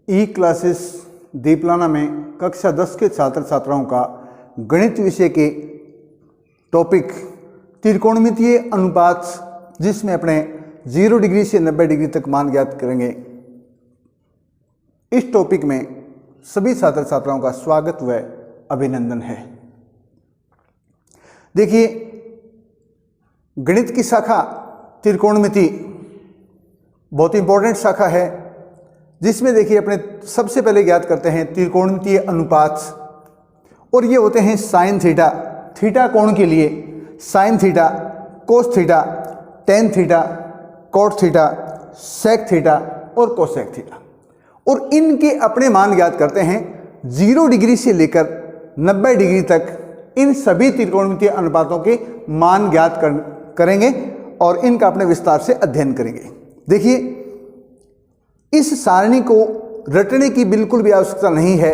ई classes दीपलाना में कक्षा 10 के छात्र छात्राओं का गणित विषय के टॉपिक त्रिकोणमितीय अनुपात, जिसमें अपने 0 डिग्री से 90 डिग्री तक मान ज्ञात करेंगे। इस टॉपिक में सभी छात्र छात्राओं का स्वागत व अभिनंदन है। देखिए, गणित की शाखा त्रिकोणमिति बहुत इंपॉर्टेंट शाखा है, जिसमें देखिए अपने सबसे पहले ज्ञात करते हैं त्रिकोणमितीय अनुपात, और ये होते हैं साइन थीटा, थीटा कोण के लिए sine theta, cos theta, tan theta, cot theta, sec theta और कोसेक थीटा। और इनके अपने मान ज्ञात करते हैं 0 डिग्री से लेकर 90 डिग्री तक। इन सभी त्रिकोणमितीय अनुपातों के मान ज्ञात करेंगे और इनका अपने विस्तार से अध्ययन करेंगे। देखिए, इस सारणी को रटने की बिल्कुल भी आवश्यकता नहीं है,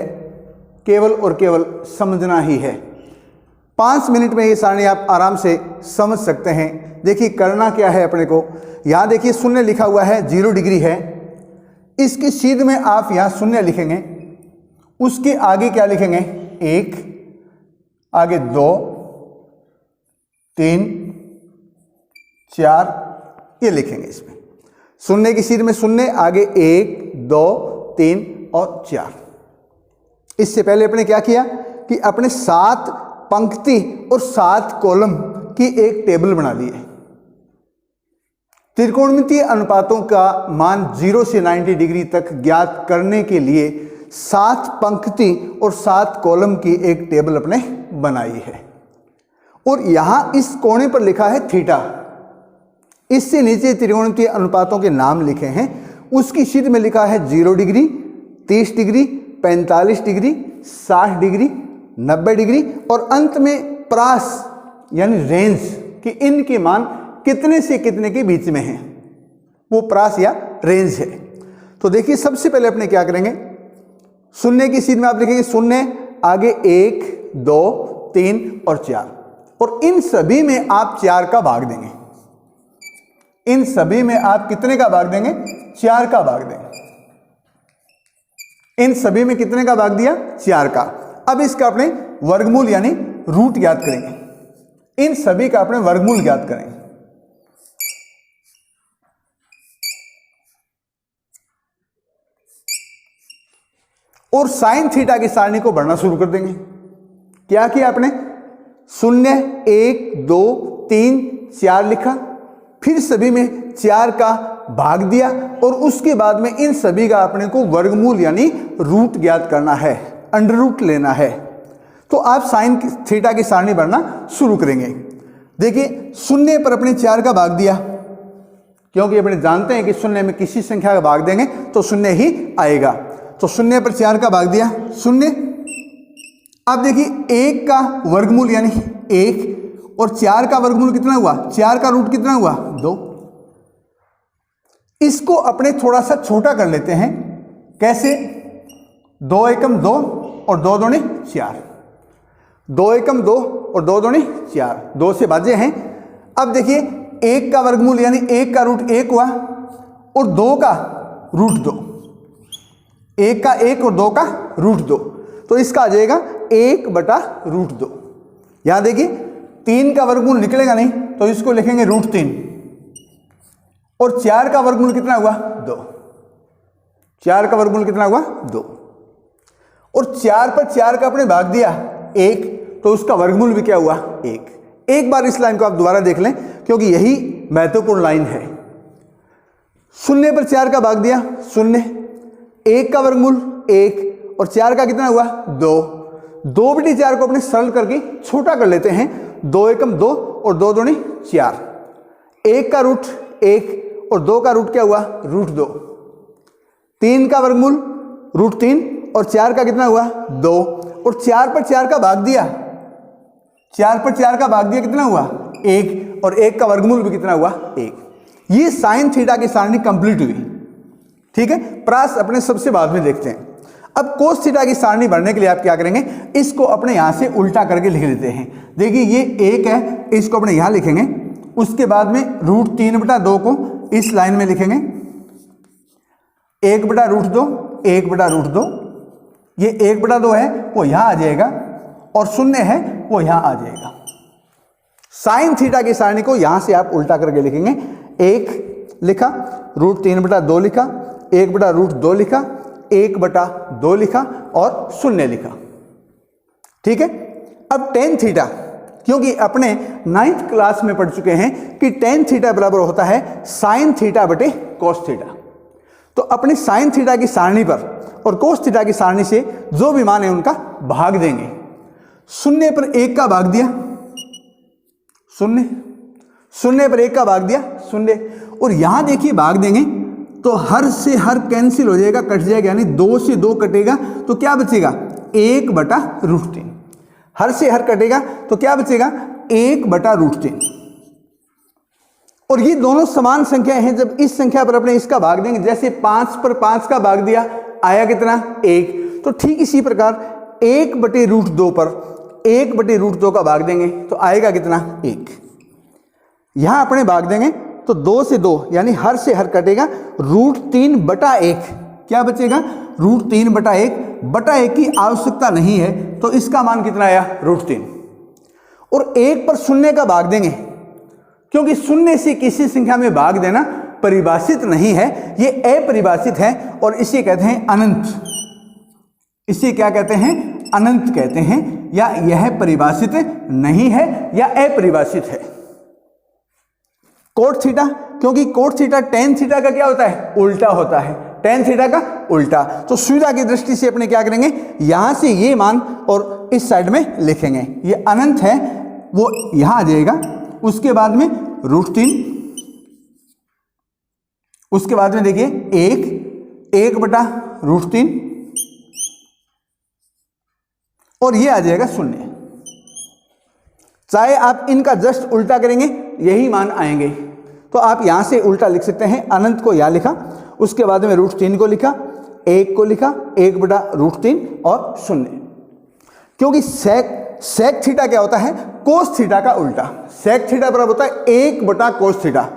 केवल और केवल समझना ही है। 5 मिनट में ये सारणी आप आराम से समझ सकते हैं। देखिए, करना क्या है अपने को, यहाँ देखिए शून्य लिखा हुआ है, 0 डिग्री है। इसके सीध में आप यहाँ शून्य लिखेंगे, उसके आगे क्या लिखेंगे, 1, आगे 2, 3, 4 ये लिखेंगे। इसमें शून्य की सीध में शून्य, आगे 1, 2, 3 और 4। इससे पहले अपने क्या किया कि अपने 7 पंक्ति और 7 कॉलम की एक टेबल बना ली है। त्रिकोणमितीय अनुपातों का मान 0 से 90 डिग्री तक ज्ञात करने के लिए 7 पंक्ति और 7 कॉलम की एक टेबल अपने बनाई है। और यहां इस कोने पर लिखा है थीटा। इससे नीचे त्रिकोणमितीय अनुपातों के नाम लिखे हैं। उसकी शीट में लिखा है 0 degree, 30 degree, 45 degree, 60 degree, 90 degree और अंत में प्रास यानी रेंज कि इनके मान कितने से कितने के बीच में हैं, वो प्रास या रेंज है। तो देखिए, सबसे पहले अपने क्या करेंगे, शून्य की सीध में आप लिखेंगे शून्य, आगे 1, 2, 3 और 4, और इन सभी में आप 4 का भाग देंगे। इन सभी में आप कितने का भाग देंगे, 4 का भाग देंगे। इन सभी में कितने का भाग दिया, 4 का। अब इसका अपने वर्गमूल यानी रूट ज्ञात करेंगे। इन सभी का अपने वर्गमूल ज्ञात करेंगे। और साइन थीटा की सारणी को बढ़ना शुरू कर देंगे। क्या किया आपने, 0, 1, 2, 3, 4 लिखा, फिर सभी में 4 का भाग दिया और उसके बाद में इन सभी का अपने को वर्गमूल यानी रूट ज्ञात करना है, अंडर रूट लेना है। तो आप साइन थीटा की सारणी बढ़ना शुरू करेंगे। देखिए, 0 पर अपने 4 का भाग दिया, क्योंकि अपने जानते हैं कि 0 में किसी संख्या का भाग देंगे तो 0 ही आएगा। तो 0 पर 4 का भाग दिया, 0। अब देखिए, 1 का वर्गमूल यानी 1 और 4 का वर्गमूल कितना हुआ, 4 का रूट कितना हुआ, 2। इसको अपने थोड़ा सा छोटा कर लेते हैं। कैसे, 2 एकम 2 और 2 दूनी 4, 2 एकम 2 और 2 दूनी 4, 2 से भाज्य हैं। अब देखिए, 1 का वर्गमूल यानी 1 का रूट 1 हुआ और 2 का रूट 2, 1 का 1 और 2 का रूट 2, तो इसका आ जाएगा 1/√2। यहां देखिए, 3 का वर्गमूल निकलेगा नहीं तो इसको लिखेंगे √3, और 4 का वर्गमूल कितना हुआ, 2। 4 का वर्गमूल कितना हुआ, 2। और 4 पर 4 का अपने भाग दिया 1, तो उसका वर्गमूल भी क्या हुआ, 1। एक बार इस लाइन को आप दोबारा देख लें, क्योंकि यही महत्वपूर्ण लाइन है। 0 पर 4 का भाग दिया 0, 1 का वर्गमूल 1 और 4 का कितना हुआ, 2। 2/4 को अपने सरल करके छोटा कर लेते हैं, 2 एकम 2 और 2 दूनी 4, 1 का रूट 1 और 2 का रूट क्या हुआ, √2। 3 का वर्गमूल √3 और 4 का कितना हुआ, 2, और 4 पर 4 का भाग दिया, 4 पर 4 का भाग दिया कितना हुआ, 1, और 1 का वर्गमूल भी कितना हुआ, 1। ये साइन थीटा की सारणी कंप्लीट हुई। ठीक है, प्रास अपने सबसे बाद में देखते हैं। अब कोस थीटा की सारणी भरने के लिए आप क्या करेंगे, इसको अपने यहां से उल्टा करके लिख लेते हैं। देखिए, ये 1 है, इसको अपने यहां लिखेंगे, उसके बाद में √3/2 को इस लाइन में लिखेंगे, 1/√2 1/√2, ये 1/2 है वो यहाँ आ जाएगा और 0 है वो यहाँ आ जाएगा। साइन थीटा की सारणी को यहाँ से आप उल्टा करके लिखेंगे। 1 लिखा, √3/2 लिखा, 1/√2 लिखा, 1/2 लिखा और 0 लिखा। ठीक है। अब टेन थीटा, क्योंकि अपने 9th क्लास में पढ़ चुके हैं कि टेन थीटा बराबर होता है साइन थीटा बटे कोस थीटा। तो अपने साइन थीटा की सारणी पर और कोस थीटा की सारणी से जो भी मान है उनका भाग देंगे। 0 पर 1 का भाग दिया 0, 0 पर 1 का भाग दिया 0, और यहां देखिए भाग देंगे तो हर से हर कैंसिल हो जाएगा, कट जाएगा, यानी 2 से 2 कटेगा तो क्या बचेगा 1/√3। हर से हर कटेगा तो क्या बचेगा 1/√3। और ये दोनों समान संख्याएं हैं। जब इस संख्या पर अपने इसका भाग देंगे, जैसे 5 पर 5 का भाग दिया आया कितना 1, तो ठीक इसी प्रकार 1/√2 पर 1/√2 का भाग देंगे तो आएगा कितना 1। यहां अपने भाग देंगे तो 2 से 2 यानी हर से हर कटेगा, √3/1 क्या बचेगा √3/1 की आवश्यकता नहीं है तो इसका मान कितना आया √3। और 1 पर 0 का भाग देंगे, क्योंकि 0 से किसी संख्या में भाग देना परिभाषित नहीं है, ये अपरिभाषित है और इसे कहते हैं अनंत। इसे क्या कहते हैं अनंत कहते हैं, या यह परिभाषित नहीं है या अपरिभाषित है। कोट थीटा, क्योंकि कोट थीटा टेन थीटा का क्या होता है उल्टा होता है, टेन थीटा का उल्टा। तो सुविधा की दृष्टि से अपने क्या करेंगे, यहां से ये मान और इस साइड में लिखेंगे। ये अनंत है वो यहां आ जाएगा, उसके बाद में √3, उसके बाद में देखिए 1/√3 और ये आ जाएगा 0। चाहे आप इनका जस्ट उल्टा करेंगे यही मान आएंगे। तो आप यहां से उल्टा लिख सकते हैं, अनंत को यहां लिखा, उसके बाद में √3 को लिखा, 1 को लिखा, 1/√3 और 0। क्योंकि सेक थीटा क्या होता है कोस थीटा का उल्टा। सेक थीटा बराबर होता है 1/कोस थीटा,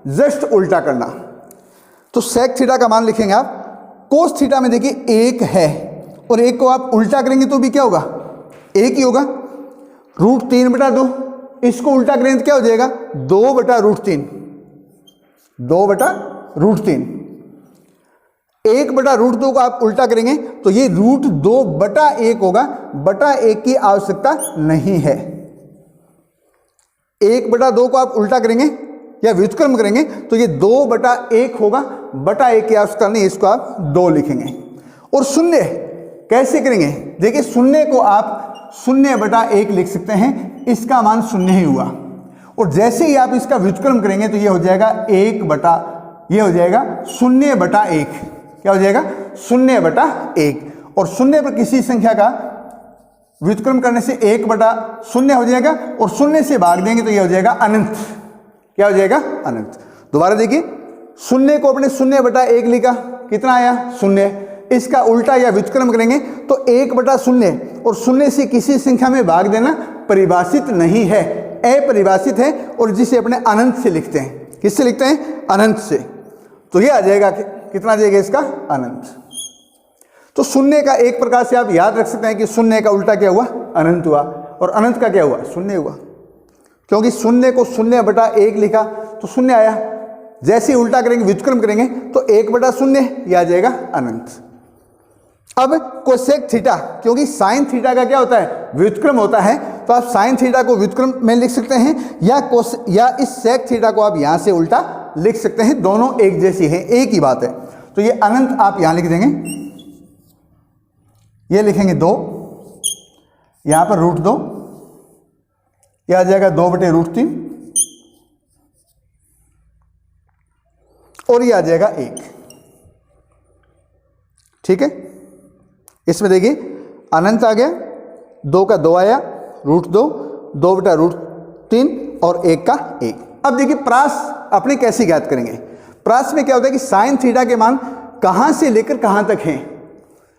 जस्ट उल्टा करना। तो सेक थीटा का मान लिखेंगे आप। कोस थीटा में देखिए 1 है और 1 को आप उल्टा करेंगे तो भी क्या होगा 1 ही होगा। √3/2 इसको उल्टा करेंगे तो क्या हो जाएगा 2/√3, 2/√3। 1/√2 को आप उल्टा करेंगे तो ये √2/1 होगा, बटा 1 की आवश्यकता नहीं है। 1/2 को आप उल्टा करेंगे या व्युत्क्रम करेंगे तो ये 2/1 होगा, बटा 1 की आवश्यकता नहीं, इसको आप 2 लिखेंगे। और 0 कैसे करेंगे, देखिए 0 को आप 0/1 लिख सकते हैं, इसका मान 0 ही हुआ। और जैसे ही आप इसका व्युत्क्रम करेंगे तो ये हो जाएगा 0/1, क्या हो जाएगा 0/1। और 0 पर किसी संख्या का व्युत्क्रम करने से 1/0 हो जाएगा और 0 से भाग देंगे तो ये हो जाएगा अनंत। क्या हो जाएगा अनंत। दोबारा देखिए 0 को अपने 0/1 लिखा, कितना आया 0। इसका उल्टा या व्युत्क्रम करेंगे तो 1/0 और 0 से किसी संख्या में भाग देना परिभाषित नहीं है, अपरिभाषित है, और जिसे अपने अनंत से लिखते हैं। किससे लिखते हैं अनंत से। तो ये आ जाएगा कितना आ जाएगा इसका अनंत। तो 0 का एक प्रकार से आप याद रख सकते हैं कि 0 का उल्टा क्या हुआ अनंत हुआ, और अनंत का क्या हुआ 0 हुआ। क्योंकि 0 को 0/1 लिखा तो 0 आया, जैसे ही उल्टा करेंगे व्युत्क्रम करेंगे तो 1/0 ये आ जाएगा अनंत। अब कोसेक थीटा, क्योंकि साइन थीटा का क्या होता है व्युत्क्रम होता है, तो आप साइन थीटा को व्युत्क्रम में लिख सकते हैं या इस सेक थीटा को आप यहां से उल्टा लिख सकते हैं, दोनों एक जैसी हैं, एक ही बात है। तो ये अनंत आप यहां लिख देंगे, ये लिखेंगे 2, यहां पर √2, यह आ जाएगा 2/√3 और ये आ जाएगा 1। ठीक है, इसमें देखिए अनंत आ गया, 2 का 2 आया, √2, 2/√3 और 1 का 1। अब देखिए प्रास अपने कैसे ज्ञात करेंगे। प्रास में क्या होता है कि साइन थीटा के मान कहां से लेकर कहां तक हैं,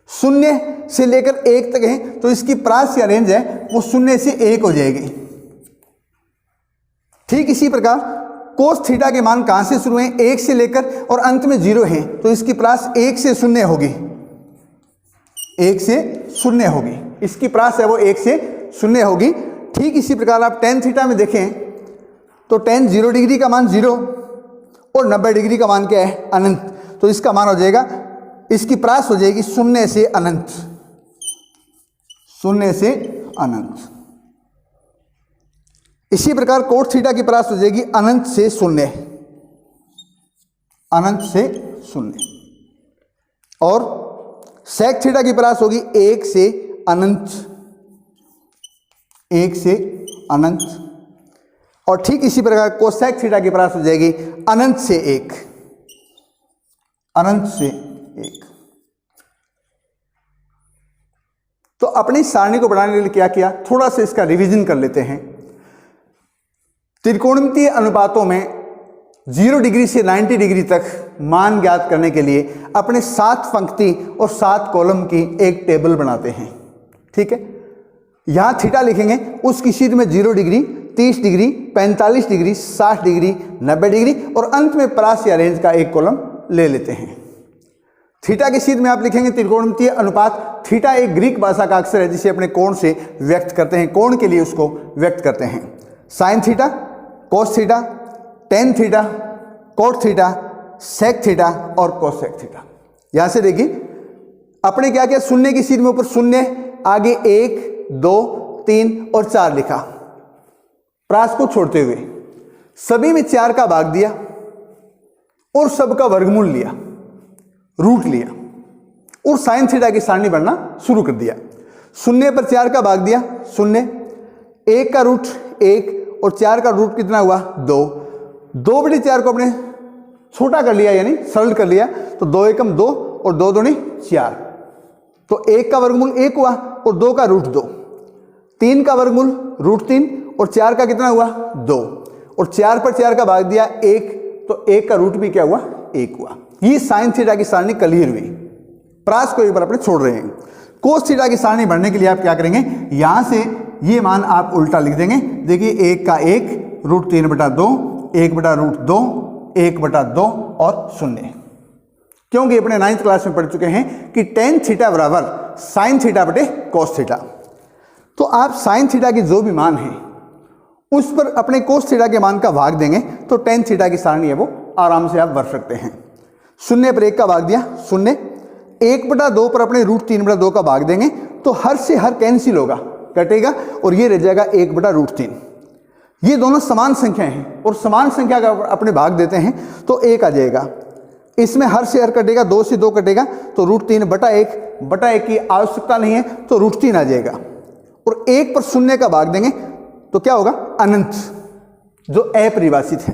0 से लेकर 1 तक हैं, तो इसकी प्रास या रेंज है वो 0 से 1 हो जाएगी। ठीक इसी प्रकार कोस थीटा के मान कहां से शुरू हैं 1 से लेकर और अंत में 0 हैं, तो इसकी प्रास 1 से 0 होगी। 1 से 0 होगी, इसकी प्रास है वो 1 से 0 होगी। ठीक इसी प्रकार आप tan थीटा में देखें तो tan 0 डिग्री का मान 0 और 90 डिग्री का मान क्या है, अनंत। तो इसका मान हो जाएगा, इसकी प्रास हो जाएगी 0 से अनंत, 0 से अनंत। इसी प्रकार कोट थीटा की प्रास हो जाएगी अनंत से 0, अनंत से 0। और सेक थीटा की प्रास होगी 1 से अनंत, 1 से अनंत। और ठीक इसी प्रकार कोसेक थीटा की प्रास हो जाएगी अनंत से 1, अनंत से 1। तो अपनी सारणी को बढ़ाने के लिए क्या किया, थोड़ा सा इसका रिवीजन कर लेते हैं। त्रिकोणमितीय अनुपातों में 0 डिग्री से 90 डिग्री तक मान ज्ञात करने के लिए अपने 7 पंक्ति और 7 कॉलम की एक टेबल बनाते हैं। ठीक है, यहां थीटा लिखेंगे, उसकी शीट में 0 degree, 30 degree, 45 degree, 60 degree, 90 degree और अंत में प्रास या रेंज का एक कॉलम ले लेते हैं। थीटा की शीट में आप लिखेंगे त्रिकोणमितीय अनुपात। थीटा एक ग्रीक भाषा का अक्षर है जिसे अपने कोण से व्यक्त करते हैं, कोण के लिए उसको व्यक्त करते हैं। Sine theta, cos theta, tan theta, cot theta, sec theta और कोसेक थीटा। यहां से देखिए अपने क्या क्या, 0 की शीट में ऊपर 0, आगे 1, 2, 3 और 4 लिखा, प्रास को छोड़ते हुए सभी में 4 का भाग दिया और सबका वर्गमूल लिया, रूट लिया और साइन थीटा की सारणी बनना शुरू कर दिया। 0 पर 4 का भाग दिया 0, 1 का रूट 1 और 4 का रूट कितना हुआ 2, 2/4 को अपने छोटा कर लिया यानी सरल कर लिया, तो 2 एकम 2 और 2 दूनी 4, तो 1 का वर्गमूल 1 हुआ और 2 का रूट 2, 3 का वर्गमूल रूट 3 और 4 का कितना हुआ 2 और 4 पर 4 का भाग दिया 1, तो 1 का रूट भी क्या हुआ 1 हुआ। ये साइन थीटा की सारणी क्लियर हुई। प्रास को एक बार अपने छोड़ रहे हैं। कोस थीटा की सारणी बढ़ने के लिए आप क्या करेंगे, यहां से ये मान आप उल्टा लिख देंगे। देखिए 1 का 1, रूट 3/2, 1/√2, 1/2 और 0, क्योंकि अपने 9th क्लास में पढ़ चुके हैं कि टेन थीटा बराबर साइन थीटा बटे कोस थीटा। तो आप साइन थीटा की जो भी मान है उस पर अपने कोस थीटा के मान का भाग देंगे तो टेन थीटा की सारणी है वो आराम से आप भर सकते हैं। 0 पर 1 का भाग दिया 0, 1/2 पर अपने रूट 3/2 का भाग देंगे तो हर से हर कैंसिल होगा, कटेगा और ये रह जाएगा 1/√3। ये दोनों समान संख्या हैं और समान संख्या का अपने भाग देते हैं तो 1 आ जाएगा। इसमें हर से हर कटेगा, 2 से 2 कटेगा तो √3/1 की आवश्यकता नहीं है तो √3 आ जाएगा। और 1 पर 0 का भाग देंगे तो क्या होगा अनंत, जो अपरिभाषित है।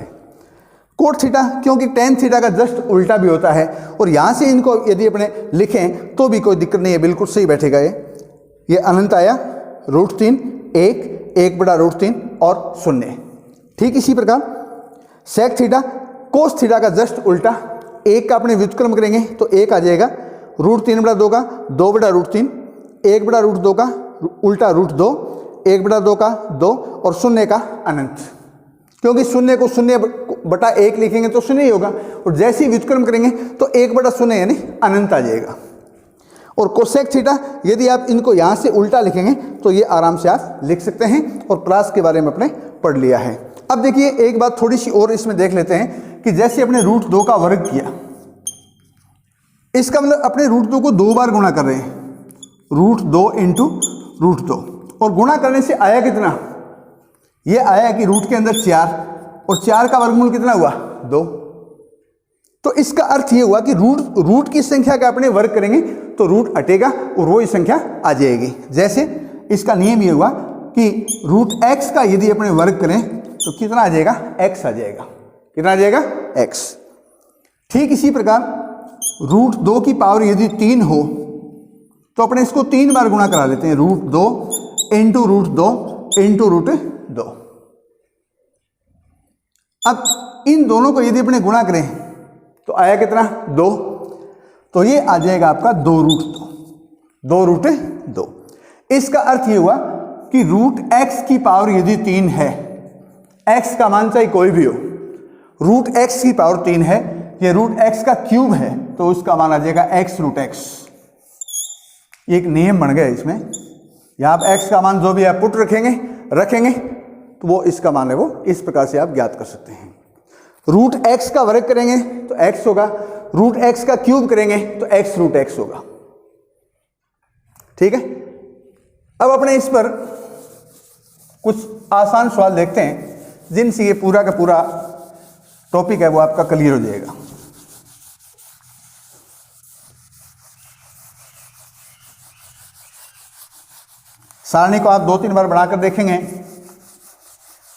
कोट थीटा क्योंकि टेन थीटा का जस्ट उल्टा भी होता है और यहां से इनको यदि अपने लिखें तो भी कोई दिक्कत नहीं है, बिल्कुल सही बैठेगा। ये अनंत आया, √3, 1/√3 और 0। ठीक इसी प्रकार सेक थीटा कोस थीटा का जस्ट उल्टा, 1 का अपने व्युत्क्रम करेंगे तो 1 आ जाएगा, √3/2 का 2/√3, 1/√2 का उल्टा √2, 1/2 का 2 और 0 का अनंत। क्योंकि 0 को 0/1 लिखेंगे तो 0 ही होगा और जैसे ही व्युत्क्रम करेंगे तो 1/0 यानी अनंत आ जाएगा। और कोसेक थीटा यदि आप इनको यहाँ से उल्टा लिखेंगे तो ये आराम से आप लिख सकते हैं और प्रास के बारे में अपने पढ़ लिया है। अब देखिए एक बात थोड़ी सी और इसमें देख लेते हैं कि जैसे अपने √2 का वर्ग किया, इसका मतलब अपने √2 को 2 बार गुणा कर रहे हैं, √2 × √2 और गुणा करने से आया कितना, ये आया कि रूट के अंदर 4 और 4 का वर्गमूल कितना हुआ 2। तो इसका अर्थ ये हुआ कि रूट की संख्या का अपने वर्ग करेंगे तो रूट हटेगा और वही संख्या आ जाएगी। जैसे इसका नियम ये हुआ कि √x का यदि अपने वर्ग करें तो कितना आ जाएगा x आ जाएगा, कितना आ जाएगा x। ठीक इसी प्रकार √2 की पावर यदि 3 हो तो अपने इसको 3 बार गुणा करा लेते हैं, √2 × √2 × √2। अब इन दोनों को यदि अपने गुणा करें तो आया कितना 2, तो ये आ जाएगा आपका 2√2। इसका अर्थ ये हुआ कि √x की पावर यदि 3 है, x का मान चाहे कोई भी हो, √x की पावर 3 है, ये √x का क्यूब है तो उसका मान आ जाएगा x √x। ये एक नियम बन गया इसमें, यहाँ आप x का मान जो भी आप पुट रखेंगे तो वो इसका मान है वो इस प्रकार से आप ज्ञात कर सकते हैं। रूट x का वर्ग करेंगे तो x होगा, रूट x का क्यूब करेंगे तो x रूट x होगा। ठीक है, अब अपने इस पर कुछ आसान सवाल देखते हैं जिनसे ये पूरा का पूरा टॉपिक है वो आपका क्लियर हो जाएगा। सारणी को आप 2-3 बार बनाकर देखेंगे,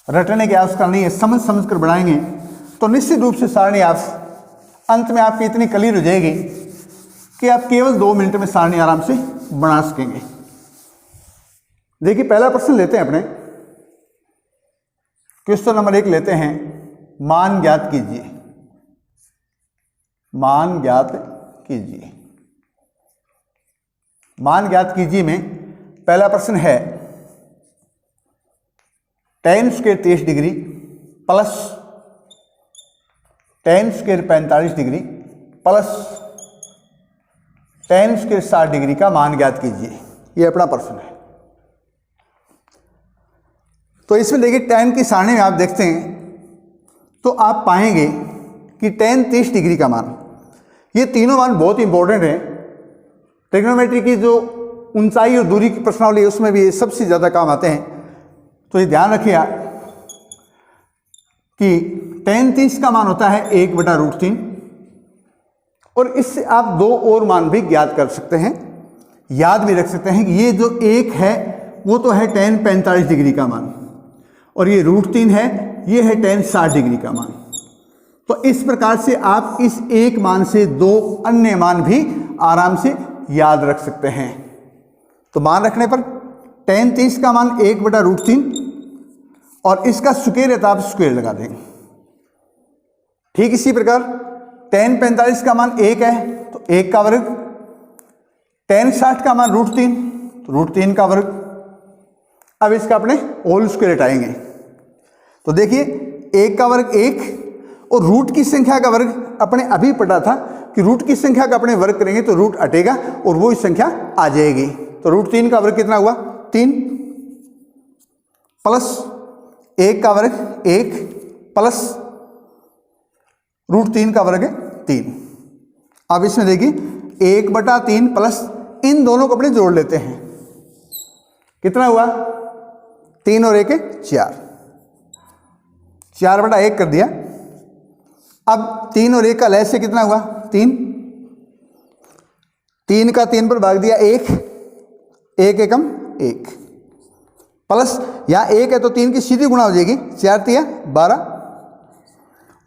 रटने की आवश्यकता नहीं है, समझ कर बनाएंगे तो निश्चित रूप से सारणी आप अंत में आपकी इतनी क्लियर हो जाएगी कि आप केवल 2 मिनट में सारणी आराम से बना सकेंगे। देखिए पहला प्रश्न लेते हैं अपने, क्वेश्चन नंबर 1 लेते हैं, मान ज्ञात कीजिए। मान ज्ञात कीजिए, मान ज्ञात कीजिए में पहला प्रश्न है tan square 30 degree plus tan square 45 degree plus tan square 60 degree का मान ज्ञात कीजिए। ये अपना प्रश्न है। तो इसमें देखिए tan की सारणी में आप देखते हैं तो आप पाएंगे कि tan 30 डिग्री का मान, ये तीनों मान बहुत इंपॉर्टेंट है। ट्रिग्नोमेट्री की जो ऊंचाई और दूरी की प्रश्नावली है उसमें भी ये सबसे ज़्यादा काम आते हैं। तो ये ध्यान रखिए कि tan 30 का मान होता है 1/√3 और इससे आप 2 और मान भी ज्ञात कर सकते हैं, याद भी रख सकते हैं कि ये जो 1 है वो तो है tan 45 डिग्री का मान और ये √3 है, ये है tan 60 डिग्री का मान। तो इस प्रकार से आप इस एक मान से 2 अन्य मान भी आराम से याद रख सकते हैं। तो मान रखने पर tan 30 का मान 1/√3 और इसका स्क्वायर है तो आप स्क्वायर लगा देंगे। ठीक इसी प्रकार tan 45 का मान 1 है तो 1 का वर्ग, tan 60 का मान √3 तो √3 का वर्ग। अब इसका अपने होल स्क्वायर हटाएंगे तो देखिए 1 का वर्ग 1 और रूट की संख्या का वर्ग अपने अभी पता था कि रूट की संख्या का अपने वर्ग करेंगे तो रूट हटेगा और वो संख्या आ जाएगी। तो √3 का वर्ग कितना हुआ 3 प्लस 1 का वर्ग 1 प्लस √3 का वर्ग है 3। अब इसमें देखिए 1/3 प्लस इन दोनों को अपने जोड़ लेते हैं, कितना हुआ 3 और 1 है 4/1 कर दिया। अब 3 और 1 का लय से कितना हुआ 3 का 3 पर भाग दिया 1 एकम 1 प्लस यहाँ 1 है तो 3 की सीधी गुणा हो जाएगी, 4×3 12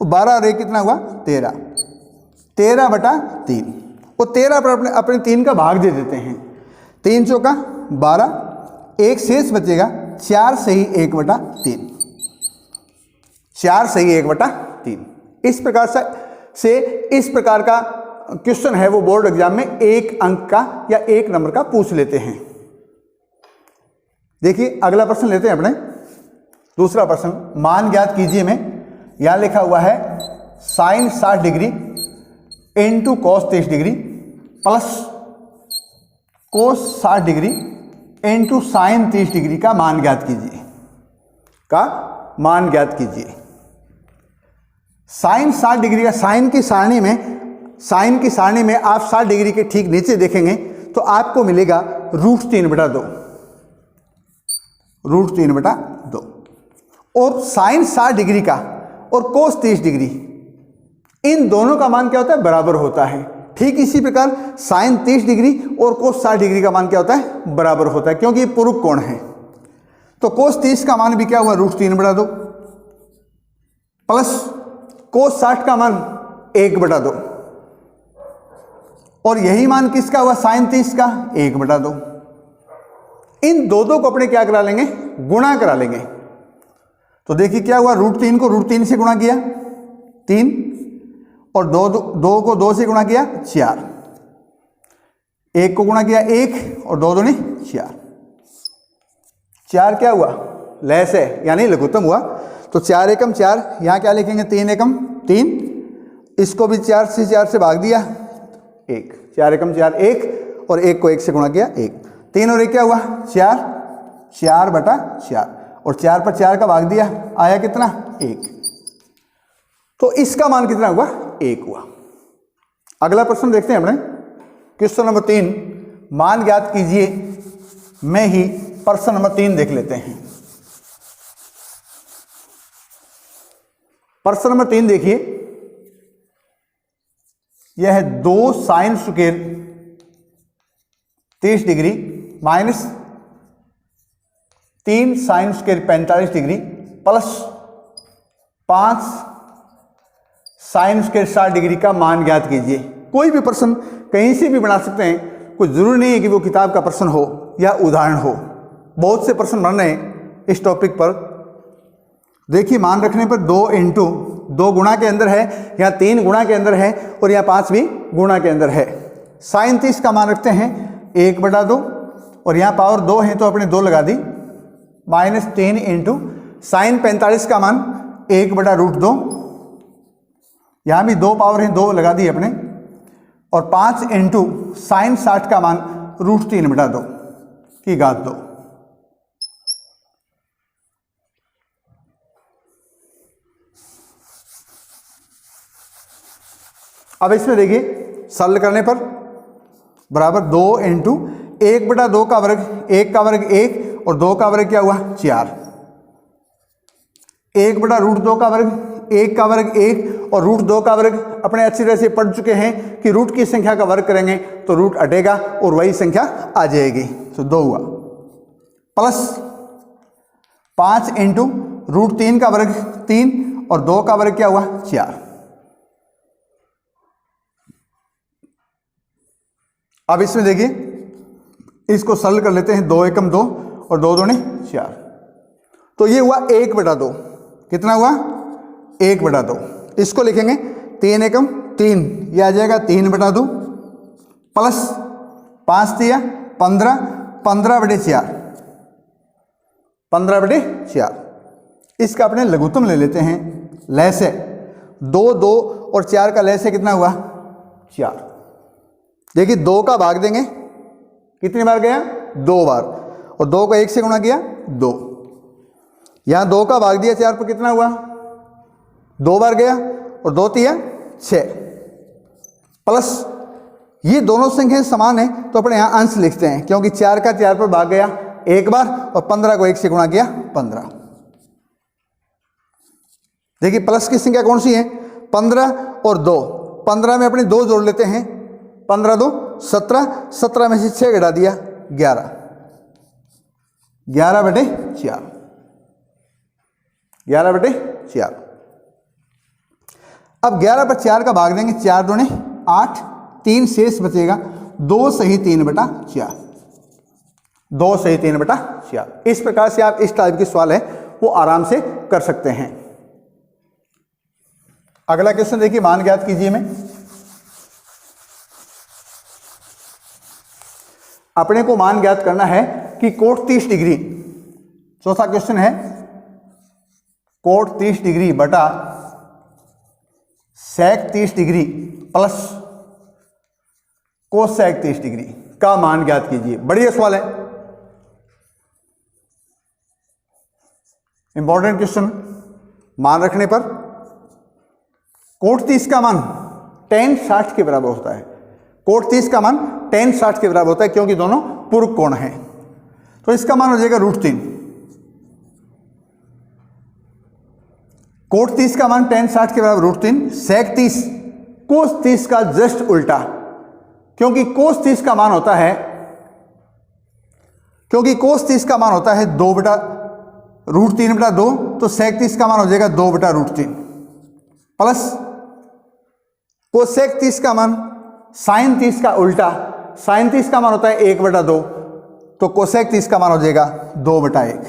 और 12 और 1 कितना हुआ 13/3 और 13 पर अपने 3 का भाग दे देते हैं, 3 चौका 12, 1 शेष बचेगा 4 सही 1/3, 4 सही 1/3। इस प्रकार से इस प्रकार का क्वेश्चन है वो बोर्ड एग्जाम में 1 अंक का या 1 नंबर का पूछ लेते हैं। देखिए अगला प्रश्न लेते हैं अपने, दूसरा प्रश्न, मान ज्ञात कीजिए में यहां लिखा हुआ है sin 60 degree into cos 30 degree plus cos 60 degree into sin 30 degree का मान ज्ञात कीजिए, का मान ज्ञात कीजिए। sin 60 डिग्री का साइन की सारणी में आप 60 डिग्री के ठीक नीचे देखेंगे तो आपको मिलेगा √3/2 और sin 60 डिग्री का और cos 30 डिग्री इन दोनों का मान क्या होता है बराबर होता है। ठीक इसी प्रकार sin 30 डिग्री और cos 60 डिग्री का मान क्या होता है बराबर होता है, क्योंकि ये पूरक कोण है। तो cos 30 का मान भी क्या हुआ √3/2 प्लस cos 60 का मान 1/2 और यही मान किसका हुआ sin 30 का 1/2। इन दो को अपने क्या करा लेंगे गुणा करा लेंगे। तो देखिए क्या हुआ √3 को √3 से गुणा किया 3 और 2 को 2 से गुणा किया 4, 1 को गुणा किया 1 और 2 दूनी 4, 4 क्या हुआ लैस है यानी लघुत्तम हुआ। तो 4 एकम 4, यहाँ क्या लिखेंगे 3 एकम 3, इसको भी 4 से भाग दिया 1, 4 एकम 4 1 और 1 को 1 से गुणा किया 1, 3 और 1 क्या हुआ 4, 4/4 और 4 पर 4 का भाग दिया, आया कितना 1। तो इसका मान कितना हुआ 1 हुआ। अगला प्रश्न देखते हैं अपने, क्वेश्चन नंबर 3, मान ज्ञात कीजिए में ही प्रश्न नंबर 3 देख लेते हैं। प्रश्न नंबर 3 देखिए, यह है 2 sin square 30 degree minus 3 sin square 45 degree plus 5 sin square 60 degree का मान ज्ञात कीजिए। कोई भी प्रश्न कहीं से भी बना सकते हैं, कुछ जरूरी नहीं है कि वो किताब का प्रश्न हो या उदाहरण हो। बहुत से प्रश्न बन रहे हैं इस टॉपिक पर। देखिए मान रखने पर 2 इंटू 2 गुणा के अंदर है, यहाँ 3 गुणा के अंदर है और यहाँ 5 भी गुणा के अंदर है। साइन 30 का मान रखते हैं 1/2 और यहाँ पावर 2 है तो अपने 2 लगा दी, माइनस 3 इंटू साइन 45 का मान 1/√2, यहाँ भी 2 पावर है 2 लगा दी अपने, और 5 इंटू साइन 60 का मान √3/2 की घात 2। अब इसमें देखिए सरल करने पर बराबर 2 इंटू 1/2 का वर्ग, 1 का वर्ग 1 और 2 का वर्ग क्या हुआ 4, 1/√2 का वर्ग, 1 का वर्ग 1 और √2 का वर्ग अपने अच्छी तरह से पढ़ चुके हैं कि रूट की संख्या का वर्ग करेंगे तो रूट हटेगा और वही संख्या आ जाएगी, तो 2 हुआ, प्लस 5 इंटू √3 का वर्ग 3 और 2 का वर्ग क्या हुआ 4। अब इसमें देखिए इसको सरल कर लेते हैं, 2 एकम 2 और 2 दूनी 4, तो ये हुआ 1/2। कितना हुआ 1/2। इसको लिखेंगे 3 एकम 3, ये आ जाएगा 3/2 प्लस 5 दिया 15, 15/4, 15/4। इसका अपने लघुत्तम ले लेते हैं, लैसे 2 2 और 4 का लैसे कितना हुआ 4। देखिए 2 का भाग देंगे, कितनी बार गया 2 बार, और 2 को 1 से गुणा किया 2, यहां 2 का भाग दिया 4 पर कितना हुआ 2 बार गया और 2 तिया 6, प्लस ये दोनों संख्याएं समान है तो अपने यहां अंश लिखते हैं, क्योंकि 4 का 4 पर भाग गया 1 बार और 15 को 1 से गुणा किया 15। देखिए प्लस की संख्या कौन सी है 15 और 2, 15 में अपने 2 जोड़ लेते हैं, 15 2 17, 17 में से 6 घटा दिया 11, 11/4, 11/4। अब 11/4 का भाग देंगे, 4 दूने 8, 3 शेष बचेगा, 2 सही 3/4, 2 सही 3/4। इस प्रकार से आप इस टाइप के सवाल है वो आराम से कर सकते हैं। अगला क्वेश्चन देखिए, मान ज्ञात कीजिए में। अपने को मान ज्ञात करना है कि कोट 30 डिग्री, चौथा क्वेश्चन है, कोट 30 डिग्री बटा सेक 30 डिग्री प्लस कोसेक 30 डिग्री का मान ज्ञात कीजिए। बढ़िया सवाल है, इंपॉर्टेंट क्वेश्चन। मान रखने पर कोट 30 का मान tan 60 के बराबर होता है, कोट 30 का मान tan 60 के बराबर होता है, क्योंकि दोनों पूर्व कोण हैं, तो इसका मान हो जाएगा √3। कोट 30 का मान tan 60 के बराबर √3, सेक 30 कोस 30 का जस्ट उल्टा, क्योंकि कोस 30 का मान होता है, क्योंकि कोस 30 का मान होता है 2/√3/2, तो सेक 30 का मान हो जाएगा 2/√3 प्लस कोसेक 30 का मान साइन 30 का उल्टा, साइन 30 का मान होता है 1/2, तो कोसेक 30 का मान हो जाएगा 2/1।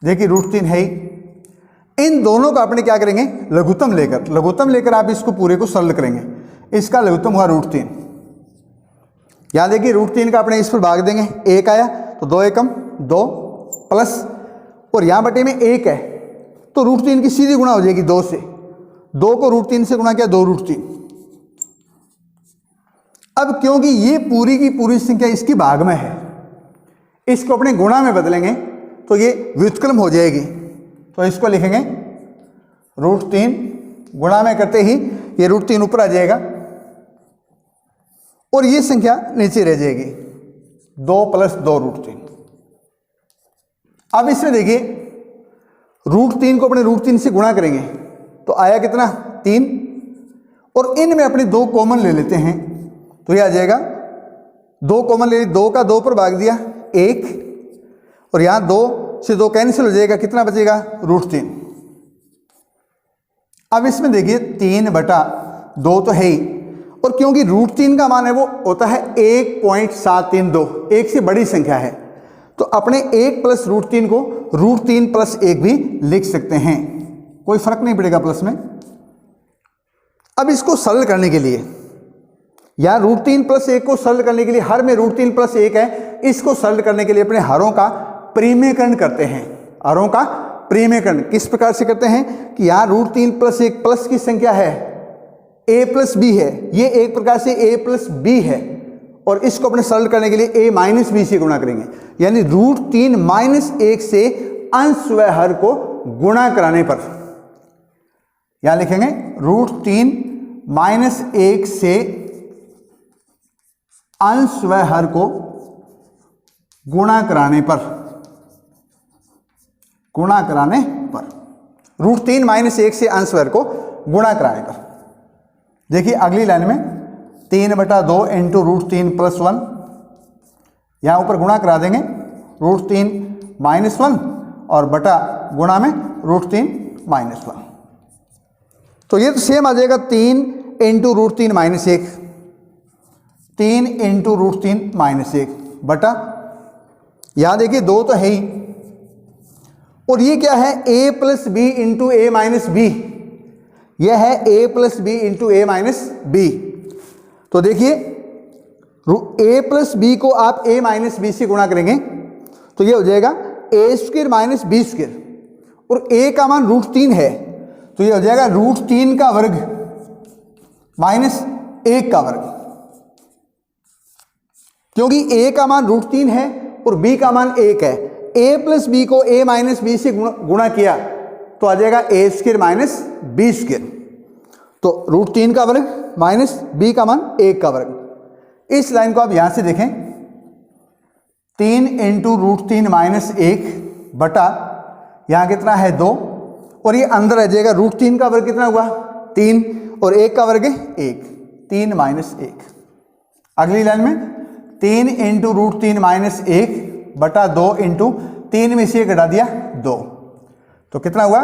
देखिए √3 है ही, इन दोनों का अपने क्या करेंगे लघुत्तम लेकर आप इसको पूरे को सरल करेंगे। इसका लघुत्तम हुआ √3। यहां देखिए √3 का अपने इस पर भाग देंगे, 1 आया तो 2 एकम 2 प्लस, और यहां बटे में 1 है तो √3 की सीधी गुणा हो जाएगी 2 से, 2 को √3 से गुणा किया 2√3, अब क्योंकि ये पूरी की पूरी संख्या इसकी भाग में है, इसको अपने गुणा में बदलेंगे तो ये व्युत्क्रम हो जाएगी। तो इसको लिखेंगे √3, गुणा में करते ही ये √3 ऊपर आ जाएगा और ये संख्या नीचे रह जाएगी 2 + 2 √3। अब इसमें देखिए √3 को अपने √3 से गुणा करेंगे तो आया कितना 3, और इनमें अपने 2 कॉमन ले लेते हैं तो ये आ जाएगा 2 कॉमन ले, 2 का 2 पर भाग दिया 1, और यहाँ 2 से 2 कैंसिल हो जाएगा, कितना बचेगा √3। अब इसमें देखिए 3/2 तो है ही, और क्योंकि √3 का मान है वो होता है 1.732, 1 से बड़ी संख्या है, तो अपने 1 + √3 को √3 + 1 भी लिख सकते हैं, कोई फर्क नहीं पड़ेगा प्लस में। अब इसको सरल करने के लिए या √3 + 1 को सरल करने के लिए, हर में √3 + 1 है, इसको सरल करने के लिए अपने हरों का परिमेयकरण करते हैं। हरों का परिमेयकरण किस प्रकार से करते हैं कि यहाँ √3 + 1 प्लस की संख्या है, a + b है, ये एक प्रकार से a + b है, और इसको अपने सरल करने के लिए a - b से गुणा करेंगे, यानी √3 - 1 से अंश व हर को गुणा कराने पर, यहां लिखेंगे √3 - 1 से अंश व हर को गुणा कराने पर, √3 - 1 से अंश व हर को गुणा कराने पर। देखिए अगली लाइन में 3/2 × √3 + 1, यहाँ ऊपर गुणा करा देंगे √3 - 1 और बटा गुणा में √3 - 1, तो ये तो सेम आ जाएगा 3 × √3 - 1, 3 × √3 - 1 बटा, यहाँ देखिए 2 तो है ही, और ये क्या है a + b × a - b, यह है a + b × a - b। तो देखिए a + b को आप a - b से गुणा करेंगे तो ये हो जाएगा a² - b², और a का मान √3 है तो ये हो जाएगा √3 का वर्ग माइनस 1 का वर्ग, क्योंकि a का मान √3 है और b का मान 1 है। a + b को a - b से गुणा किया तो आ जाएगा a² - b², तो √3 का वर्ग माइनस b का मान 1 का वर्ग। इस लाइन को आप यहां से देखें 3 × √3 - 1 बटा, यहां कितना है 2, और ये अंदर आ जाएगा √3 का वर्ग कितना हुआ 3 और 1 का वर्ग है 1, 3 - 1। अगली लाइन में 3 × √3 - 1 बटा 2 × 3 में से 1 घटा दिया 2, तो कितना हुआ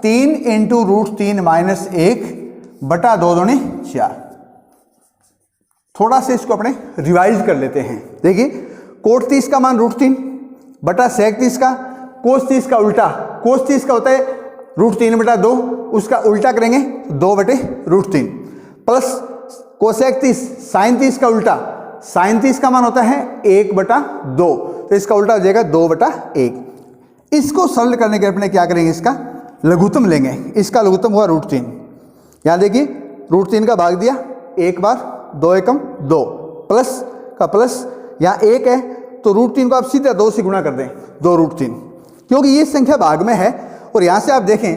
3 × √3 - 1 बटा 2 दूनी 4। थोड़ा सा इसको अपने रिवाइज कर लेते हैं। देखिए कोट 30 का मान √3 बटा सेक 30 का, कोस 30 का उल्टा, कोस 30 का होता है √3/2, उसका उल्टा करेंगे 2/√3 प्लस कोसेक 30 साइन 30 का उल्टा, साइन 30 का मान होता है 1/2, तो इसका उल्टा हो जाएगा 2/1। इसको सरल करने के अपने क्या करेंगे, इसका लघुत्तम लेंगे, इसका लघुत्तम हुआ √3। यहां देखिए √3 का भाग दिया 1 बार, 2 एकम 2, प्लस का प्लस, यहाँ 1 है तो √3 को आप सीधा 2 से गुणा कर दें, 2√3, क्योंकि ये संख्या भाग में है, और यहां से आप देखें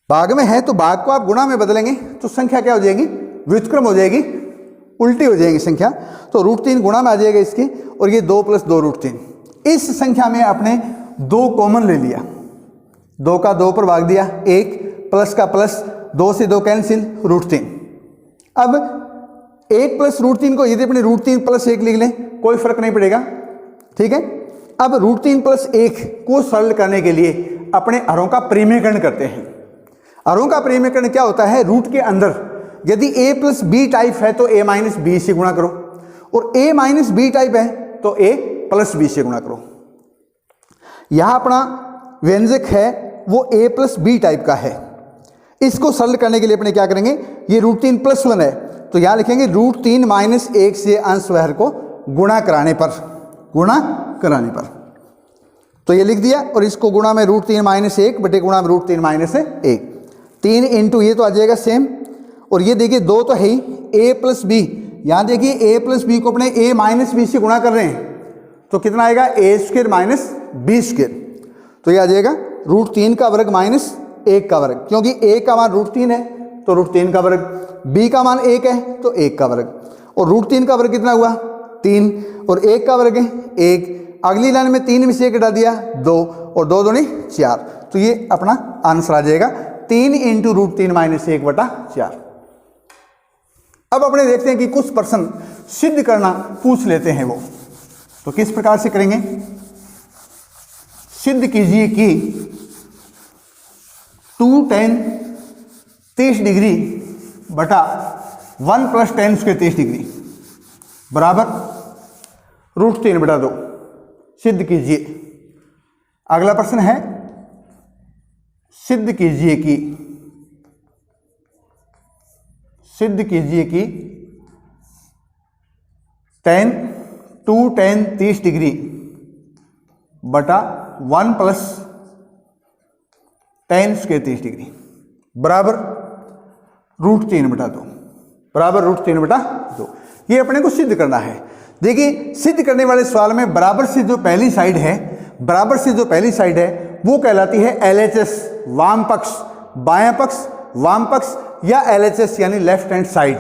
भाग में है तो भाग को आप गुणा में बदलेंगे तो संख्या क्या हो जाएगी, व्युत्क्रम हो जाएगी, उल्टी हो जाएगी संख्या, तो √3 गुणा में आ जाएगा इसके, और ये 2 + 2 √3। इस संख्या में आपने 2 कॉमन ले लिया, 2 का 2 पर भाग दिया 1, प्लस का प्लस, 2 से 2 कैंसिल √3। अब 1 + √3 को यदि अपने √3 + 1 लिख लें कोई फर्क नहीं पड़ेगा, ठीक है। अब √3 + 1 को सरल करने के लिए अपने हरों का परिमेयकरण करते हैं। हरों का परिमेयकरण क्या होता है, रूट के अंदर यदि a + b टाइप है तो a - b से गुणा करो, और a - b टाइप है तो a + b से गुणा करो। यहां अपना व्यंजक है वो a + b टाइप का है, इसको सरल करने के लिए अपने क्या करेंगे, ये √3 + 1 है तो यहां लिखेंगे √3 - 1 से अंश व हर को गुणा कराने पर, तो ये लिख दिया, और इसको गुणा में √3 - 1 बटे गुणा में √3 - 1, 3 × ये तो आ जाएगा सेम, और ये देखिए 2 तो है ही, a + b यहां देखिए a प्लस बी को अपने a माइनस बी से गुणा कर रहे हैं तो कितना आएगा a square minus B square. तो ये आ जाएगा √3 का वर्ग माइनस 1 का वर्ग, क्योंकि a का मान √3 है तो √3 का वर्ग, b का मान 1 है तो 1 का वर्ग, और √3 का वर्ग कितना हुआ 3, और 1 का वर्ग है 1। अगली लाइन में 3 में से 1 हटा दिया 2, और 2 दूनी 4। तो ये अपना आंसर आ जाएगा 3 इंटू √3 माइनस 1/4। अब अपने देखते हैं कि कुछ प्रश्न सिद्ध करना पूछ लेते हैं वो, तो किस प्रकार से करेंगे। सिद्ध कीजिए कि 2 tan 30 डिग्री बटा 1 + tan स्क्वायर 30 डिग्री बराबर √3/2 सिद्ध कीजिए। अगला प्रश्न है सिद्ध कीजिए कि2 tan 30 डिग्री बटा 1 + tan स्क्वायर 30 डिग्री बराबर √3/2 बराबर √3/2। ये अपने को सिद्ध करना है। देखिए सिद्ध करने वाले सवाल में बराबर से जो पहली साइड है वो कहलाती है LHS वाम पक्ष, बायां पक्ष, वाम पक्ष, या LHS यानी लेफ्ट हैंड साइड।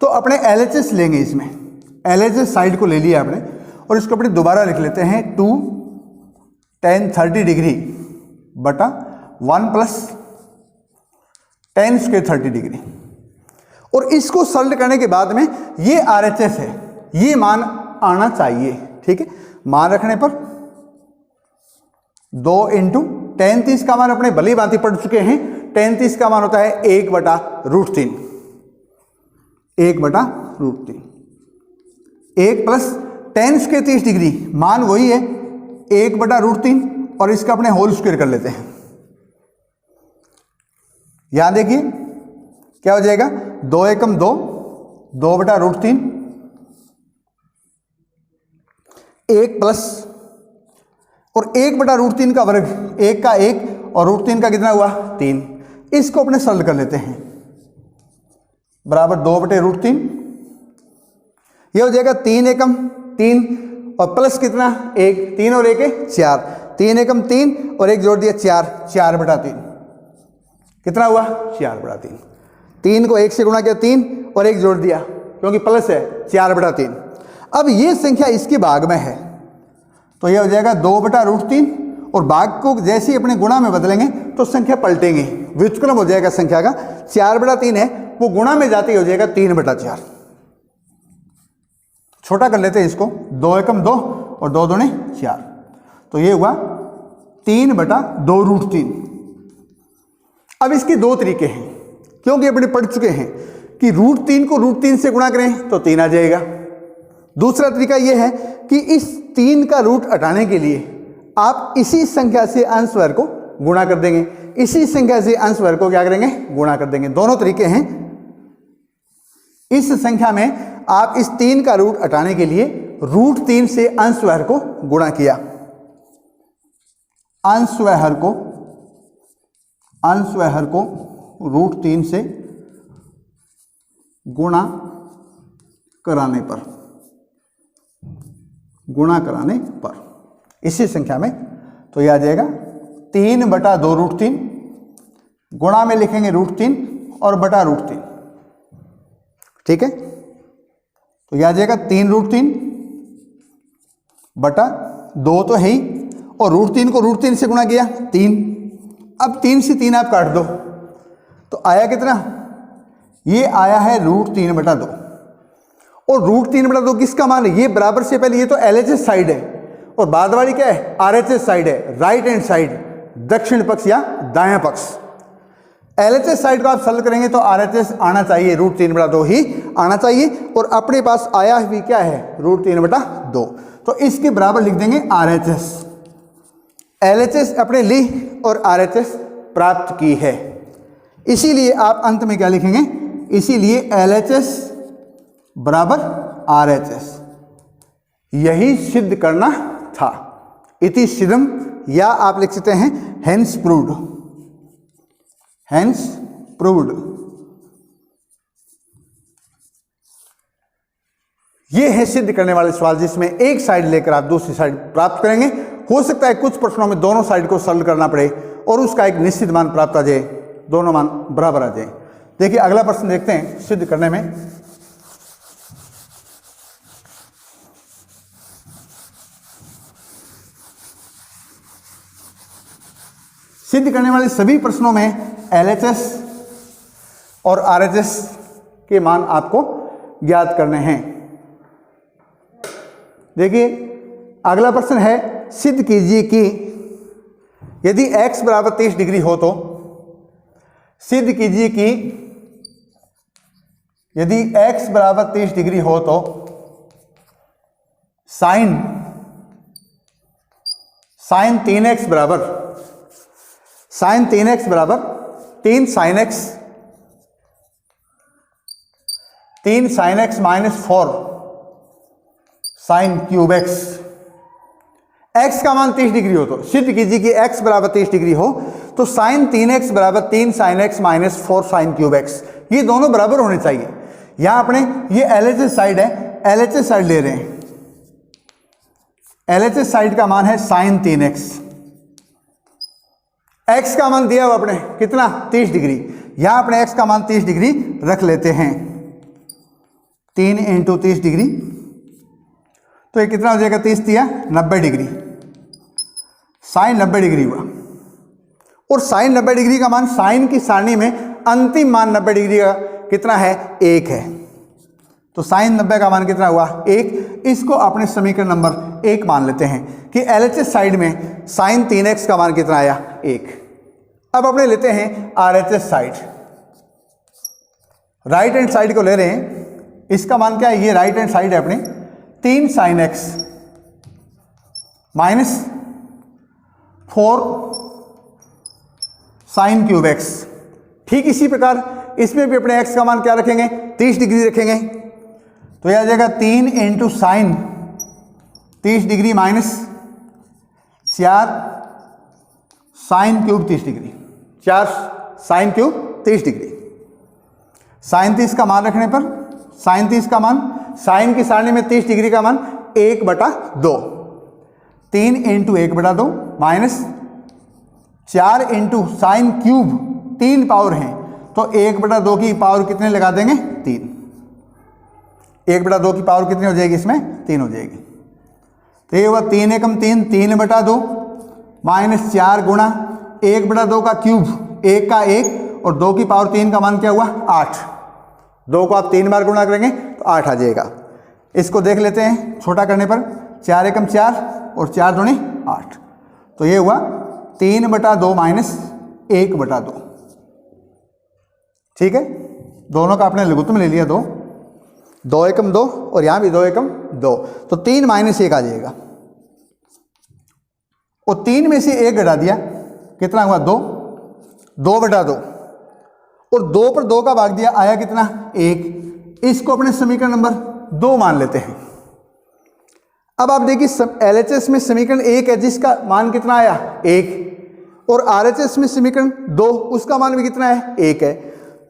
तो अपने LHS लेंगे, इसमें LHS साइड को ले लिया आपने, और इसको अपने दोबारा लिख लेते हैं 2 tan 30 डिग्री बटा 1 + tan स्क्वायर 30 डिग्री, और इसको सॉल्व करने के बाद में ये RHS है, ये मान आना चाहिए। ठीक है, मान रखने पर 2 इंटू tan 30 का मान अपने भली भांति पढ़ चुके हैं। tan 30 का मान होता है 1/√3, 1/√3, 1 + tan स्क्वायर 30 डिग्री मान वही है 1/√3, और इसका अपने होल स्क्वायर कर लेते हैं। यहां देखिए क्या हो जाएगा 2 एकम 2, 2/√3, 1 प्लस और 1/√3 का वर्ग, 1 का 1 और √3 का कितना हुआ 3। इसको अपने सॉल्व कर लेते हैं बराबर 2/√3। ये हो जाएगा 3 एकम 3 और प्लस कितना 1, 3 और 1 है 4, 3 एकम 3 और 1 जोड़ दिया 4, 4/3 कितना हुआ 4/3। 3 को 1 से गुणा किया 3 और 1 जोड़ दिया क्योंकि प्लस है 4/3। अब ये संख्या इसके भाग में है तो ये हो जाएगा 2/√3, और भाग को जैसे ही अपने गुणा में बदलेंगे तो संख्या पलटेंगे, व्युत्क्रम हो जाएगा संख्या का। 4/3 है वो गुणा में जाते ही हो जाएगा 3/4। छोटा कर लेते हैं इसको, 2 एकम 2 और 2 दूने 4, तो ये हुआ 3/2√3। अब इसके दो तरीके हैं, क्योंकि अपने पढ़ चुके हैं कि √3 को √3 से गुणा करें तो 3 आ जाएगा। दूसरा तरीका यह है कि इस 3 का रूट हटाने के लिए आप इसी संख्या से अंश वर्ग को गुणा कर देंगे, इसी संख्या से अंश वर्ग को क्या करेंगे गुणा कर देंगे। दोनों तरीके हैं। इस संख्या में आप इस 3 का रूट हटाने के लिए √3 से अंश वर्ग को गुणा किया, अंश वर्ग को √3 से गुणा कराने पर इसी संख्या में, तो यह आ जाएगा 3/2√3, गुणा में लिखेंगे √3 और बटा √3। ठीक है, तो यह आ जाएगा 3√3 बटा 2 तो है ही, और √3 को √3 से गुणा किया 3। अब 3 से 3 आप काट दो तो आया कितना, ये आया है √3/2, और √3/2 किसका मान है, ये बराबर से पहले ये तो LHS साइड है और बाद वाली क्या है RHS साइड है, राइट हैंड साइड, दक्षिण पक्ष या दायां पक्ष। LHS साइड को आप सॉल्व करेंगे तो RHS आना चाहिए, √3/2 ही आना चाहिए, और अपने पास आया भी क्या है √3/2, तो इसके बराबर लिख देंगे RHS। LHS अपने ली और RHS प्राप्त की है, इसीलिए आप अंत में क्या लिखेंगे, इसीलिए LHS बराबर RHS, यही सिद्ध करना था। इति सिद्धम, या आप लिख सकते हैं हेंस प्रूव्ड, हेंस प्रूव्ड। ये है सिद्ध करने वाले सवाल जिसमें एक साइड लेकर आप दूसरी साइड प्राप्त करेंगे। हो सकता है कुछ प्रश्नों में दोनों साइड को सरल करना पड़े और उसका एक निश्चित मान प्राप्त आ जाए, दोनों मान बराबर आ जाए। देखिए अगला प्रश्न देखते हैं सिद्ध करने में। सिद्ध करने वाले सभी प्रश्नों में LHS और RHS के मान आपको ज्ञात करने हैं। देखिए अगला प्रश्न है, सिद्ध कीजिए कि यदि x बराबर 30 डिग्री हो तो, सिद्ध कीजिए कि यदि x बराबर 30 डिग्री हो तो साइन 3x बराबर 3 sin x minus 4 sine cube x, x का मान 30 डिग्री हो तो सिद्ध कीजिए कि x बराबर 30 डिग्री हो तो साइन 3x बराबर 3 sin x minus 4 sine cube x, ये दोनों बराबर होने चाहिए। यहां अपने ये LHS साइड है, LHS साइड ले रहे हैं, LHS साइड का मान है साइन 3x, x का मान दिया हुआ अपने कितना 30 डिग्री, यहां अपने x का मान 30 डिग्री रख लेते हैं, 3 × 30 डिग्री, तो ये कितना हो जाएगा 30 दिया 90 डिग्री, साइन 90 डिग्री हुआ। और साइन 90 डिग्री का मान साइन की सारणी में अंतिम मान 90 डिग्री का कितना है 1 है, तो साइन 90 का मान कितना हुआ 1। इसको अपने समीकरण नंबर 1 मान लेते हैं कि LHS साइड में साइन 3x का मान कितना आया 1। अब अपने लेते हैं RHS side, right hand side को ले रहे हैं, इसका मान क्या है, ये राइट हैंड साइड है अपने 3 sin x minus 4 sine cube x। ठीक इसी प्रकार इसमें भी अपने x का मान क्या रखेंगे 30 डिग्री रखेंगे, तो यह आ जाएगा 3 × sine 30 degree minus 4 sine cube 30 degree, 4 sine cube 30 degree. Sine 30 का मान रखने पर साइन 30 का मान साइन की सारणी में 30 डिग्री का मान 1/2, 3 × 1/2 माइनस 4 × साइन क्यूब 3 पावर हैं, तो 1/2 की पावर कितने लगा देंगे 3, 1/2 की पावर कितनी हो जाएगी इसमें 3 हो जाएगी, तो ये हुआ 3 × 3 3/2 माइनस 4 गुणा 1/2 का क्यूब 1 का 1 और 2 की पावर 3 का मान क्या हुआ 8, 2 को आप 3 बार गुणा करेंगे तो 8 आ जाएगा। इसको देख लेते हैं, छोटा करने पर 4 × 4 और 4 दूनी 8, तो ये हुआ 3/2 माइनस 1/2। ठीक है, दोनों का आपने लघुत्तम ले लिया 2, 2 एकम 2 और यहां भी 2 एकम 2, तो 3 माइनस 1 आ जाएगा, और 3 में से 1 घटा दिया कितना हुआ 2, 2/2 और 2 पर 2 का भाग दिया आया कितना 1। इसको अपने समीकरण नंबर 2 मान लेते हैं। अब आप देखिए LHS में समीकरण 1 है जिसका मान कितना आया 1, और RHS में समीकरण 2 उसका मान भी कितना है 1 है।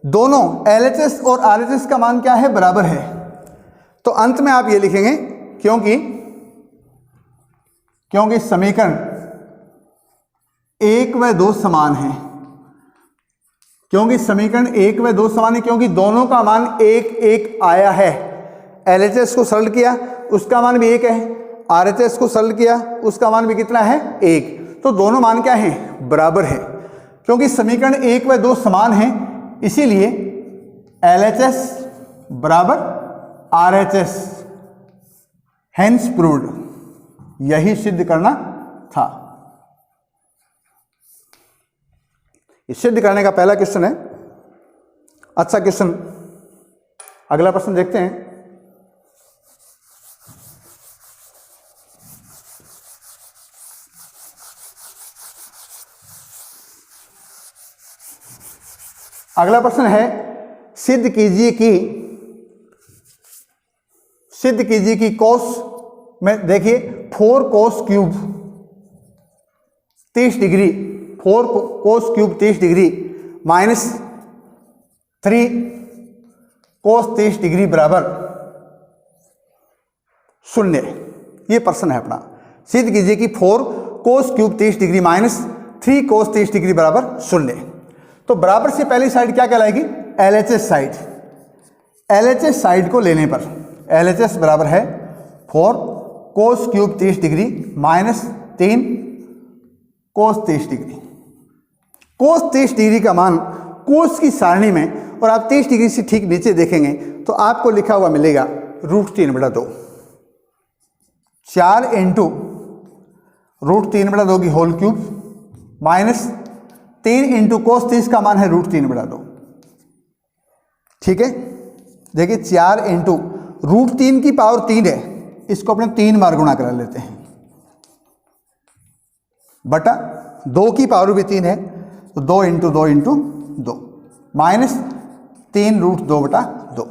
दोनों LHS और RHS का मान क्या है बराबर है, तो अंत में आप ये लिखेंगे क्योंकि समीकरण 1 व 2 समान हैं, क्योंकि समीकरण 1 व 2 समान है, क्योंकि दोनों का मान 1 1 आया है। LHS को सरल किया उसका मान भी 1 है, RHS को सरल किया उसका मान भी कितना है 1, तो दोनों मान क्या हैं बराबर है। क्योंकि समीकरण 1 व 2 समान हैं इसीलिए LHS बराबर RHS, हेंस प्रूव्ड, यही सिद्ध करना था। इस सिद्ध करने का पहला क्वेश्चन है, अच्छा क्वेश्चन। अगला प्रश्न देखते हैं। अगला प्रश्न है, सिद्ध कीजिए कि कोस में देखिए 4 cos cube 30 degree, 4 cos cube 30 degree minus 3 कोस 30 डिग्री बराबर शून्य। ये प्रश्न है अपना। सिद्ध कीजिए कि 4 कोस क्यूब 30 डिग्री माइनस 3 कोस 30 डिग्री बराबर शून्य। तो बराबर से पहली साइड क्या कहलाएगी? LHS side. LHS साइड को लेने पर LHS बराबर है 4 कोस क्यूब 30 डिग्री माइनस 3 कोस 30 डिग्री। कोस 30 डिग्री का मान कोस की सारणी में, और आप 30 डिग्री से ठीक नीचे देखेंगे तो आपको लिखा हुआ मिलेगा √3/2। 4 इंटू √3/2 की whole cube minus 3 into cos 30 का मान है √3/2। ठीक है, देखिए 4 इंटू √3 की पावर 3 है, इसको अपने 3 बार गुणा करा लेते हैं, बटा 2 की पावर भी 3 है तो 2 इंटू 2 इंटू 2 माइनस 3 √2/2।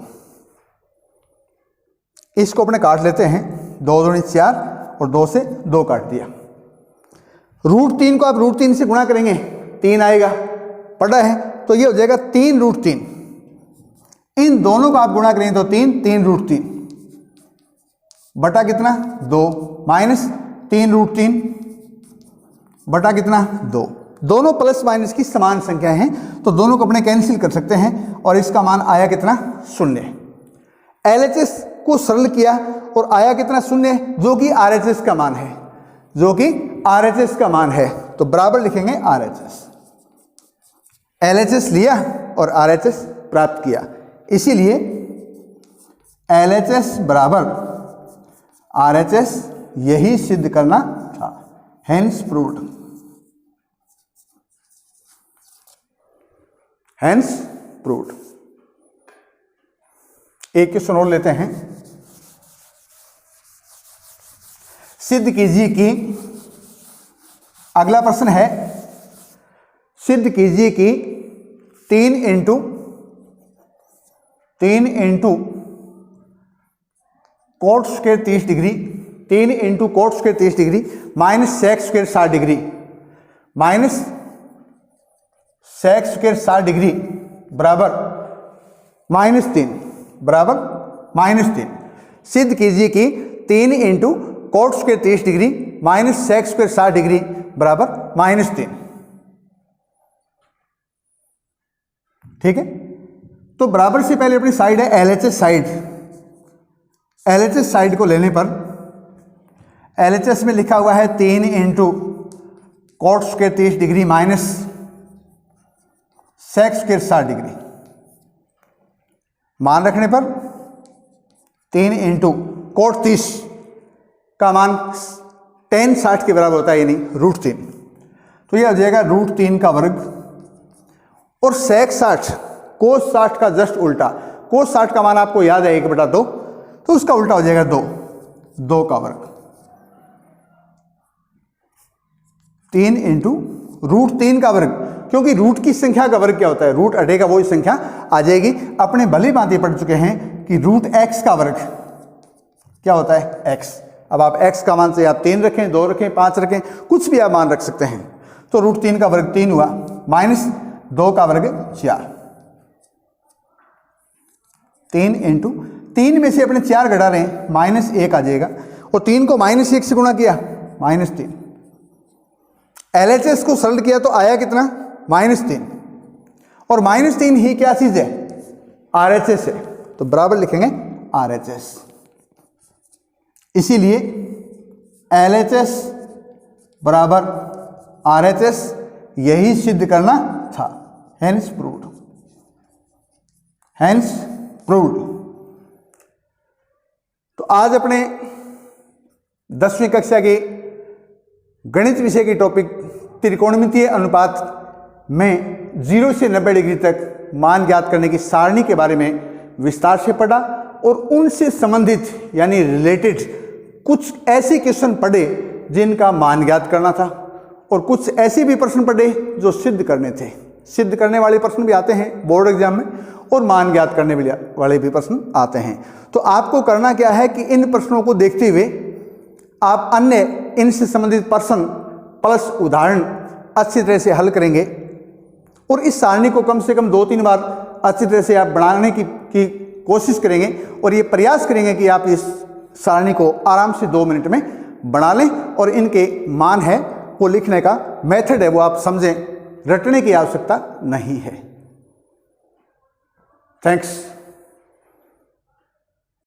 इसको अपने काट लेते हैं, 2 दूनी 4 और 2 से 2 काट दिया। √3 को आप √3 से गुणा करेंगे 3 आएगा, पढ़ा है तो ये हो जाएगा 3 √3। इन दोनों को आप गुणा करेंगे तो 3 √3 बटा कितना 2 माइनस 3 √3 बटा कितना 2। दोनों प्लस माइनस की समान संख्या हैं तो दोनों को अपने कैंसिल कर सकते हैं और इसका मान आया कितना 0। LHS को सरल किया और आया कितना 0, जो कि RHS का मान है, जो कि RHS का मान है। तो बराबर लिखेंगे RHS। LHS लिया और RHS प्राप्त किया, इसीलिए LHS बराबर RHS यही सिद्ध करना था। Hence proved. Hence proved. एक क्वेश्चन और लेते हैं। सिद्ध कीजिए कि, अगला प्रश्न है, सिद्ध कीजिए कि 3 into cot square 30 degree 3 into cot square 30 degree minus sec square 60 degree minus sec square 60 degree बराबर -3 बराबर -3। सिद्ध कीजिए कि 3 into cot square 30 degree minus sec square 60 degree बराबर -3। ठीक है, तो बराबर से पहले अपनी साइड है LHS साइड। LHS साइड को लेने पर LHS में लिखा हुआ है 3 into cot square 30 degree minus sec square 60 degree. मान रखने पर 3 इंटू कोट 30 का मान tan 60 के बराबर होता है, यानी √3। तो यह हो जाएगा √3 का वर्ग, और सेक 60 कोस 60 का जस्ट उल्टा। कोस 60 का मान आपको याद है 1/2, तो उसका उल्टा हो जाएगा 2 का वर्ग। 3 इंटू √3 का वर्ग, क्योंकि रूट की संख्या का वर्ग क्या होता है, रूट हटेगा वही संख्या आ जाएगी। अपने भली भांति पढ़ चुके हैं कि √x का वर्ग क्या होता है, x। अब आप x का मान से आप 3 रखें, 2 रखें, 5 रखें, कुछ भी आप मान रख सकते हैं। तो √3 का वर्ग 3 हुआ माइनस 2 का वर्ग 4। 3 इंटू 3 में से अपने 4 घटा रहे हैं, -1 आ जाएगा, और 3 को -1 से गुणा किया -3। LHS को सरल किया तो आया कितना -3, और -3 ही क्या चीज है, RHS है, तो बराबर लिखेंगे RHS। इसीलिए LHS बराबर RHS यही सिद्ध करना था। Hence proved. Hence proved. तो आज अपने 10वीं कक्षा के गणित विषय की टॉपिक त्रिकोणमितीय अनुपात में 0 से 90 डिग्री तक मान ज्ञात करने की सारणी के बारे में विस्तार से पढ़ा, और उनसे संबंधित यानी रिलेटेड कुछ ऐसे क्वेश्चन पढ़े जिनका मान ज्ञात करना था, और कुछ ऐसे भी प्रश्न पढ़े जो सिद्ध करने थे। सिद्ध करने वाले प्रश्न भी आते हैं बोर्ड एग्जाम में, और मान ज्ञात करने वाले भी प्रश्न आते हैं। तो आपको करना क्या है कि इन प्रश्नों को देखते हुए आप अन्य इनसे संबंधित प्रश्न प्लस उदाहरण अच्छी तरह से हल करेंगे, और इस सारणी को कम से कम 2-3 बार अच्छी तरह से आप बनाने की कोशिश करेंगे, और ये प्रयास करेंगे कि आप इस सारणी को आराम से 2 मिनट में बना लें और इनके मान है वो लिखने का मेथड है वो आप समझें, रटने की आवश्यकता नहीं है। थैंक्स।